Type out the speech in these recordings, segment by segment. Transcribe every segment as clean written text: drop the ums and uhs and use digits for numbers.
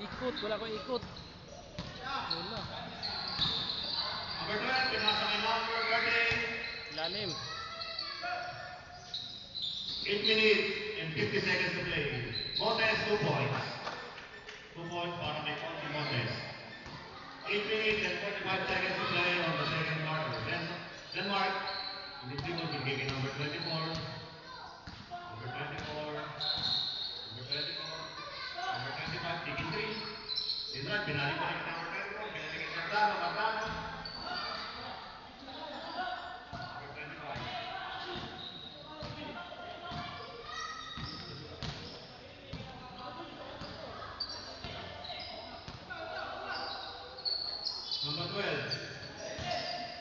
Ikot, wala ko ikot. Wala. Number 12, pinasa kay number 13. Lalim. 8 minutes and 50 seconds to play. Montes, 2 points. 2 points para kay Conti Montes. 8 minutes and 45 seconds to play on the second quarter. Denmark, in this people will give number 24. Number 24. Number 24. Number 25, taking 3. Denmark, binalik pa rin number 24. Binalik kay Cardano. Number 25. Number 12.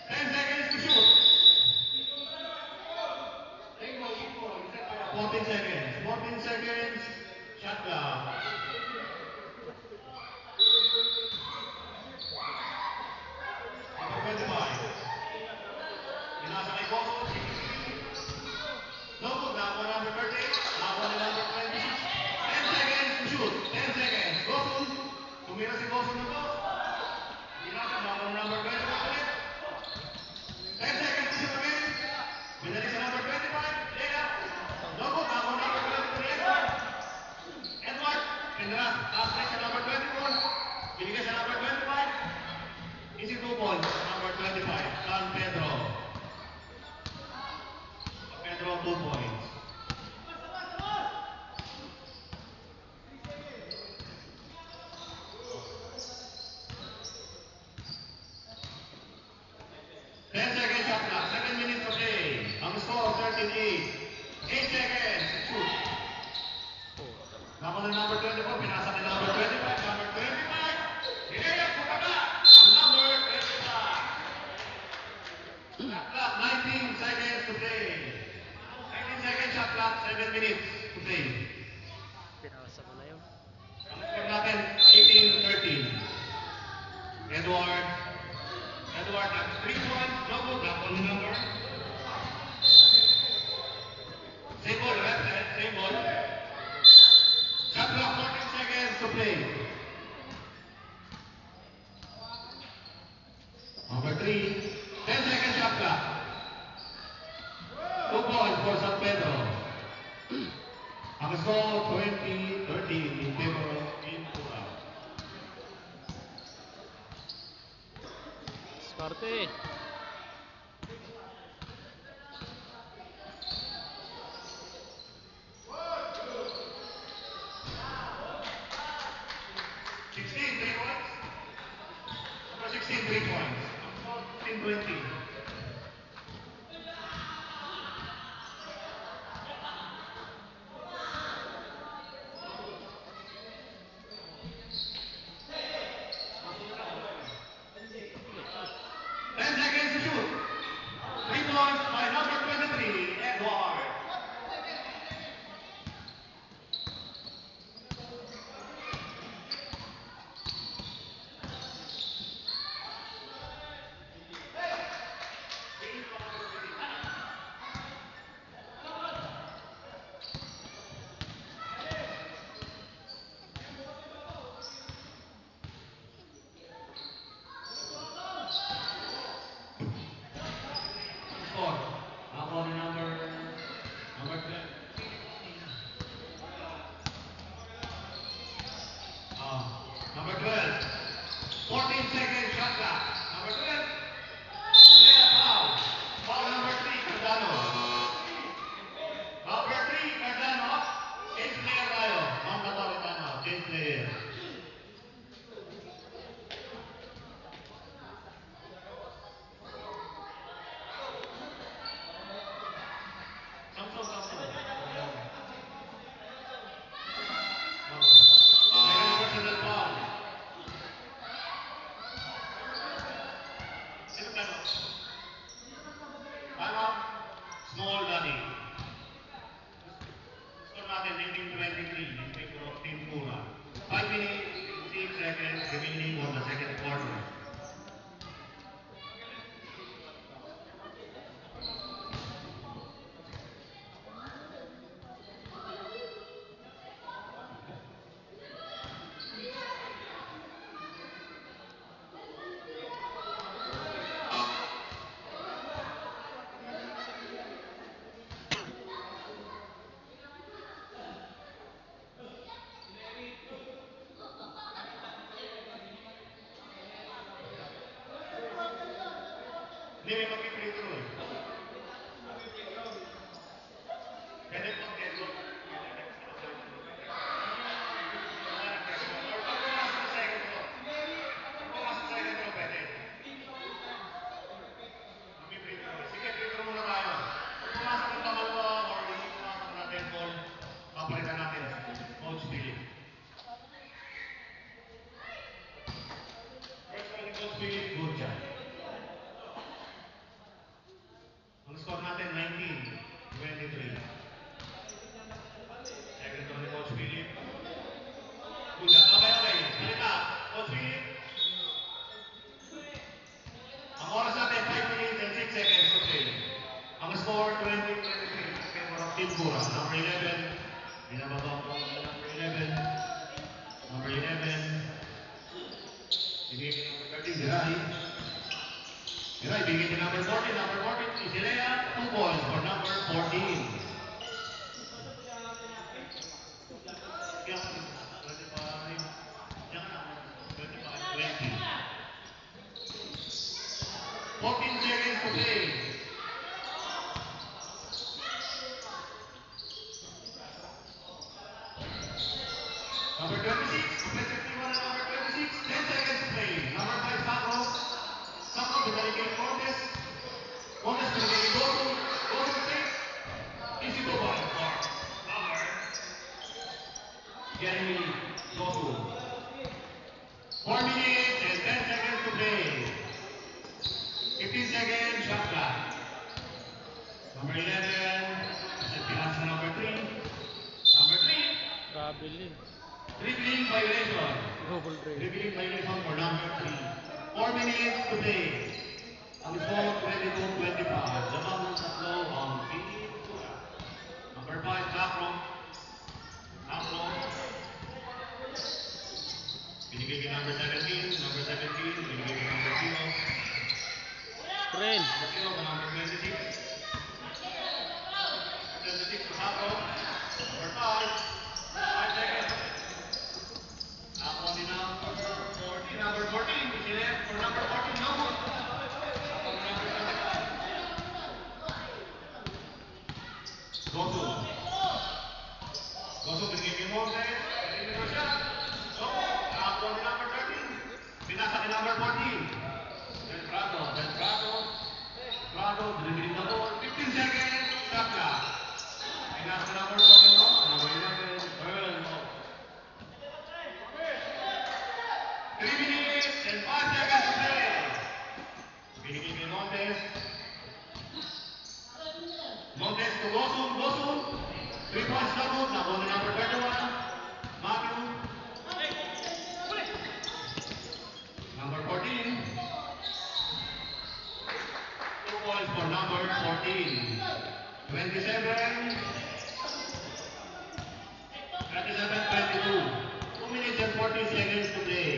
10 seconds to shoot. 14 seconds. 14 seconds. Shot clock. Number 25. Pinasa kay Boso. No good. Nakakuha number 30. Nakakuha ni number 26. 10 seconds to shoot. 10 seconds. Boso. Tumira si Boso na to. Pinasa nakakuha number 25 ulit. 10 seconds to shoot again. Binalik sa number 25. Layup. No good. Nakakuha number 23. Edward. Pinras. Taas rin sa number 24. Binigay sa number 25. Easy 2 points. Number 25. San Pedro. San Pedro 2 points. Seconds shot clock. 7 minutes to play. Ang score 13-8. 8 seconds. Shoot. Nakuha ng number 24. Pinasa ng number 25. Number 25. Hinayang bukaba. Ang number 25. Shot clock. 19 seconds to play. 19 seconds shot clock. 7 minutes to play. Pinasa ko na yun. Ang score natin 18-13. Edward has 3 points. No good. Nakuha ng number. Same ball. Left side. Same ball. Shot clock. 14 seconds to play. Number 3. 10 seconds shot clock. 2 points for San Pedro. Ang score 20-13 in favor of Pintura. Sparte. 16 3 points. Number 16 3 points. 16-20. Seconds to shoot. 3 points by number 23, Edward. Score. Ako ang number 12. Number 12. 14 seconds shot clock. Number 12. Foul. Foul number 3, Cardano. Number 3, Cardano. Change player tayo. Mandatory timeout. Change player. Samsung. Second personal foul. Sino ka no? Timeout. Small Danny. Score natin 19-23 in favor of Team Pura. 5 minutes, 6 seconds remaining on the second quarter. Hindi, may mag-free throw eh. Pwede po, pwede. Sige, free throw muna tayo. Kung pumasok yung pangalawa or hindi pumasok natin, Paul, papalitan natin. Coach Philip. First one, Coach Philip, good job. Ang score natin, 19-23. Second one, Coach Philip. Good job. Okay. Halika, Coach Philip. Ang oras natin, 5 minutes and 6 seconds to play. Ang score, 20-23. Favor of Team Pura. Number 11. Binababa po ang number 11. Number 11. Bigay ko number 13, Diray. Diray, bigay ko number 14. Number 14, Isilea. 2 points for number 14. Yan ka na. 20. 14 seconds to play. Number 26, offensive team one, number 26, 10 seconds to play. Number 5, Sacro. Sacro, binalik Cortes. Cortes, binalik Gosu. Gosu, take. Easy to ball. Number. Jeremy Gosu. 4 minutes and 10 seconds to play. 15 seconds, shot clock. Number 11, Pilas na number 3. Number 3. Gabilin. Dribbling violation. Double break. Dribbling violation for number 3. 4 minutes to play. Ang score 22-25. Lamang ng tatlo ang Pintura. Number 5, Sacro. Sacro. Binigay kay number 17. Number 17. Binigay kay number 0. Tren. Number 0 ka number 26. 26 to Sacro. Number 5. 5 seconds. Ako ni number 14. Number 14. Is left for number 14. No good. Ako ni number 25. Gosu. Gosu binigay kay Moses. Binigay ko siya. So, ako ni number 13. Pinasa kay number 14. Prado, dribbling the ball. 15 seconds. Shot clock. Pinasa number 14. Number 11. Earl. 3 minutes and 5 seconds to play. Binigay kay Montes. Montes to Gosun. Gosun. 3 points na good. Nakuha ni number 31. Matthew. Number 14. 2 points for number 14. 27. 22. 2 minutes and 40 seconds to play.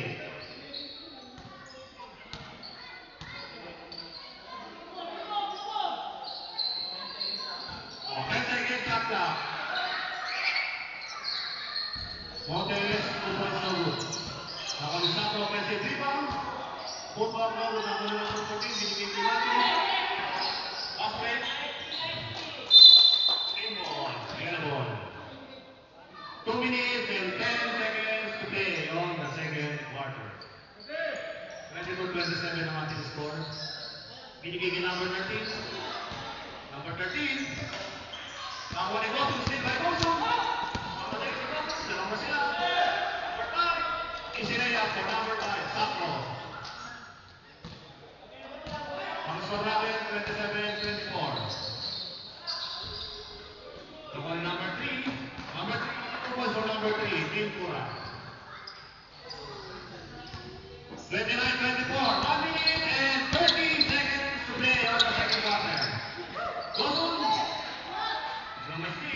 Oh, 10 seconds shot clock. Montes, 2 points no good. Nakalisa ko offensive rebound. Football goal ng number 14. Binigay kay Matthew. Offense. Game ball. Game ball. 2 minutes and 10 seconds to play on the second quarter. 22-27 ang ating score. Binigay kay number 13. Number 13. Nakuha ni Gosu. Still by Gosu. Mamatay si Gosu. Dalawa sila. Number 5. Isilea for number 5. Sacro. Ang score natin 27-24. Nakuha ni number 3. Number 3. Was for number 3, Team Pura. 29-24, 1 minute and 30 seconds to play on the second quarter. Gosun, number 6.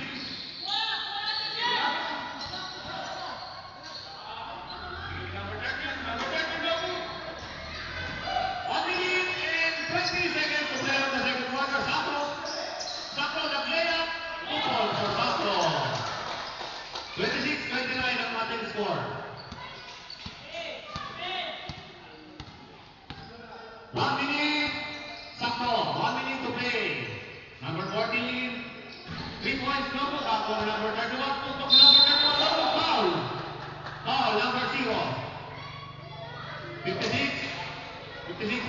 Number 13, Gosun. 1 minute and 20 seconds to play on the second quarter. Sacro, the player. 2 points for Sacro. 26-29 ang ating score.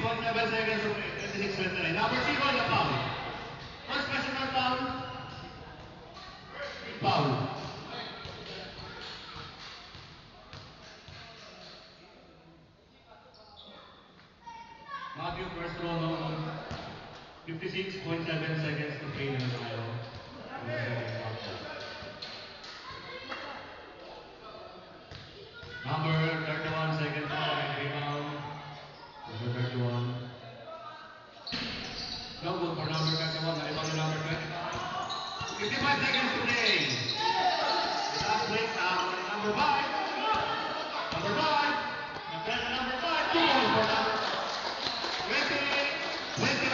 seconds to play. 26-29. Number 0, yung foul. First personal foul. Foul. Matthew, first row, no. 56.7 seconds to play na tayo. Number 31 seconds to rebound. Number 31. No good for number 31. Rebound to number 25. 55 seconds to play. Last break now. Number 5. Number 5. Number 5. 2 balls for number 29.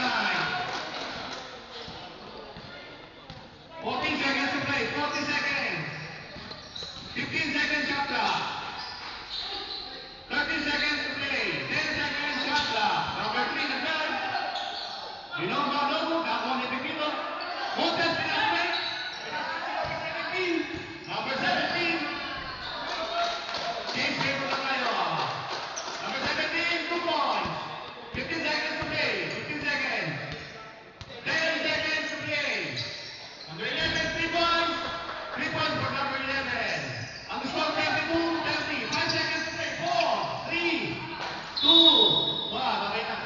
14 seconds to play. 40 seconds. 15 seconds shot clock. 30 seconds to play. 10 seconds shot clock. Number 3 na third. Binomba, no good. Ako ni Pipino. Montes, pinag-break. 17. Number 17. James, favor na tayo. Number 17, 2 points. 15 seconds to play. 15 seconds. 10 seconds to play. Number 11, 3 points. 3 points for number 11. Ang score 32-30. 5 seconds to play. 4, 3, 2, 1. Okay na.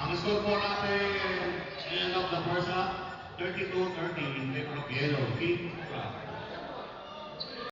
Ang score po natin end of the first half, 32-30 in favor of yellow. Keep track.